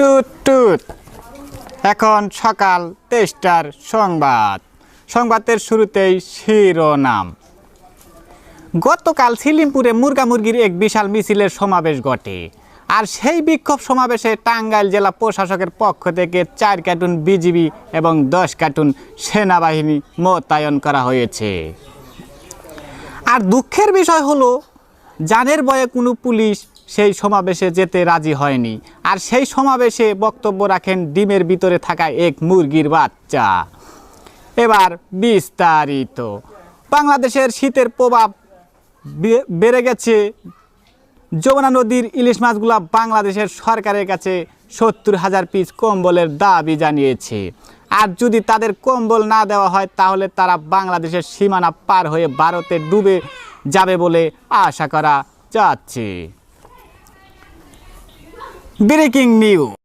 টুট টুট। এখন সকাল 23টার সংবাদের শুরুতেই শিরোনাম। গতকাল সিলিমপুরে মুরগা মুরগির এক বিশাল মিছিলের সমাবেশ ঘটে। আর সেই বিক্ষোভ সমাবেশে টাঙ্গাইল জেলা প্রশাসকের পক্ষ থেকে 4 কার্টুন বিজিবি এবং 10 কার্টুন সেনাবাহিনী মোতায়েন করা হয়েছে। আর দুঃখের বিষয় হলো, জানের ভয়ে কোনো পুলিশ সেই সমাবেশে যেতে রাজি হয়নি। আর সেই সমাবেশে বক্তব্য রাখেন ডিমের ভিতরে থাকা এক মুরগির বাচ্চা। এবার বিস্তারিত। বাংলাদেশের শীতের প্রভাব বেড়ে গেছে। যমুনা নদীর ইলিশ মাছগুলা বাংলাদেশের সরকারের কাছে 70,000 পিস কম্বলের দাবি জানিয়েছে। আর যদি তাদের কম্বল না দেওয়া হয় তাহলে তারা বাংলাদেশের সীমানা পার হয়ে ভারতে ডুবে যাবে বলে আশা করা যাচ্ছে। Breaking news.